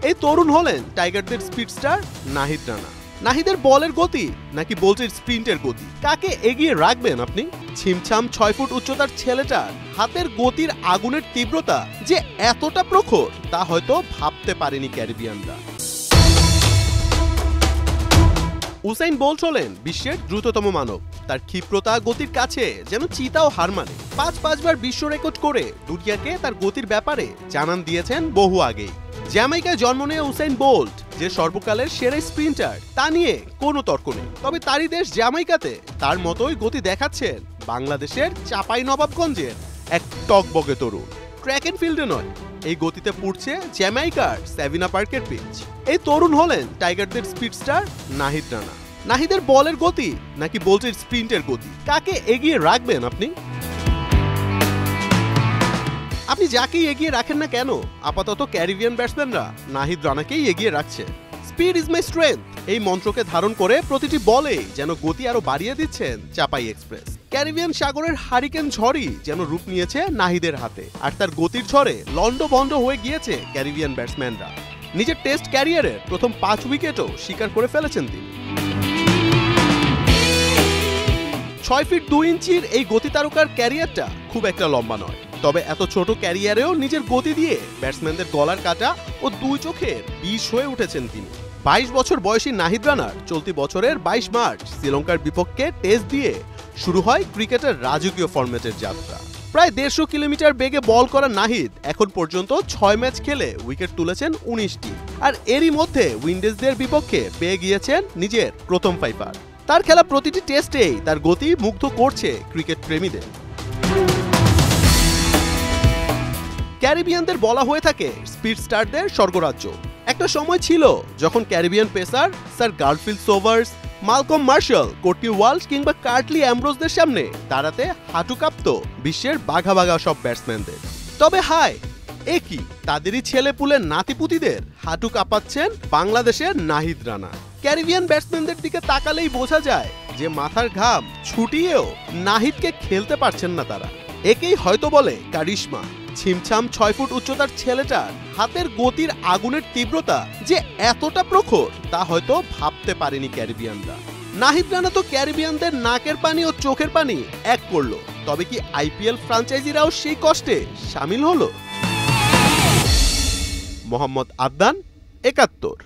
এই তরুণ হলেন টাইগারদের স্পিডস্টার নাহিদ রানা। নাহিদের বলের গতি নাকি বোল্টের স্প্রিন্টের গতি, কাকে এগিয়ে রাখবেন আপনি? ছিমছাম 6 ফুট উচ্চতার ছেলেটার হাতের গতির আগুনের তীব্রতা যে এতটা প্রখর তা হয়তো ভাবতে পারেনি ক্যারিবিয়ানরা। উসাইন বোল্ট হলেন বিশ্বের দ্রুততম মানব। তার ক্ষিপ্রতা গতির কাছে যেন চিতাও হার মানে। 5 বার বিশ্ব রেকর্ড করে দুনিয়াকে তার গতির ব্যাপারে জানান দিয়েছেন বহু আগেই। জ্যামাইকায় জন্ম নেয়া উসাইন বোল্ট যে সর্বকালের সেরা স্প্রিন্টার তা নিয়ে কোনো তর্ক নেই। তবে তারই দেশ জ্যামাইকাতে তার মতোই গতি দেখাচ্ছেন বাংলাদেশের চাঁপাইনবাবগঞ্জের এক টকবগে তরুণ। ট্র্যাক এন্ড ফিল্ডে নয়, এই গতিতে পুড়ছে জ্যামাইকার সাভিনা পার্কের পিচ। এই তরুণ হলেন টাইগারদের স্পিডস্টার নাহিদ রানা। নাহিদের বলের গতি নাকি বোল্টের স্প্রিন্টের গতি, কাকে এগিয়ে রাখবেন আপনি? আপনি যাকেই এগিয়ে রাখেন না কেন, আপাতত ক্যারিবিয়ান ব্যাটসম্যানরা নাহিদ রানাকেই এগিয়ে রাখছে। স্পিড ইজ মাই স্ট্রেংথ এই মন্ত্রকে ধারণ করে প্রতিটি বলে যেন গতি আরো বাড়িয়ে দিচ্ছেন চাপাই এক্সপ্রেস। ক্যারিবিয়ান সাগরের হারিকেন ঝড়ই যেন রূপ নিয়েছে নাহিদের হাতে, আর তার গতির ঝড়ে লন্ডভন্ড হয়ে গিয়েছে ক্যারিবিয়ান ব্যাটসম্যানরা। নিজের টেস্ট ক্যারিয়ারের প্রথম 5 উইকেটও শিকার করে ফেলেছেন তিনি। 6 ফিট 2 ইঞ্চির এই গতি তারকার ক্যারিয়ারটা খুব একটা লম্বা নয়, তবে এত ছোট ক্যারিয়ারেও নিজের গতি দিয়ে ব্যাটসম্যানদের গলার কাটা ও 2 চোখের বিষ হয়ে উঠেছেন তিনি। 22 বছর বয়সী নাহিদ রানার চলতি বছরের 22 মার্চ শ্রীলঙ্কার বিপক্ষে টেস্ট দিয়ে শুরু হয় ক্রিকেটের রাজকীয় ফরম্যাটের যাত্রা। প্রায় 150 কিলোমিটার বেগে বল করা নাহিদ এখন পর্যন্ত 6 ম্যাচ খেলে উইকেট তুলেছেন 19টি, আর এরই মধ্যে উইন্ডিজদের বিপক্ষে পেয়ে গিয়েছেন নিজের প্রথম 5 তার খেলা প্রতিটি টেস্টেই তার গতি মুগ্ধ করছে ক্রিকেট প্রেমীদের। ক্যারিবিয়ানদের বলা হয়ে থাকে স্পিডস্টারদের স্বর্গরাজ্য। একটা সময় ছিল যখন Caribbean pacer sir Garfield Sobers, Malcolm Marshall, Courtney Walsh কিংবা কার্টলি অ্যামব্রোসদের সামনে দাঁড়াতে হাঁটু কাঁপত বিশ্বের বাঘা বাঘা সব ব্যাটসম্যানদের। তবে হায়, এ কি, তাদেরই ছেলেপুলের নাতিপুতিদের হাঁটু কাঁপাচ্ছেন বাংলাদেশের নাহিদ রানা। ক্যারিবিয়ান ব্যাটসম্যানদের দিকে তাকালেই বোঝা যায় যে মাথার ঘাম ছুটিয়েও নাহিদকে খেলতে পারছেন না তারা। একেই হয়তো বলে কারিশমা। ছিমছাম 6 ফুট উচ্চতার ছেলেটার হাতের গতির আগুনের তীব্রতা যে এতটা প্রখর তা হয়তো ভাবতে পারেনি ক্যারিবিয়ানরা। নাহিদ রানা তো ক্যারিবিয়ানদের নাকের পানি ও চোখের পানি এক করলো, তবে কি আইপিএল ফ্র্যাঞ্চাইজিরাও সেই কষ্টে সামিল হলো? মোহাম্মদ আদনান, ৭১।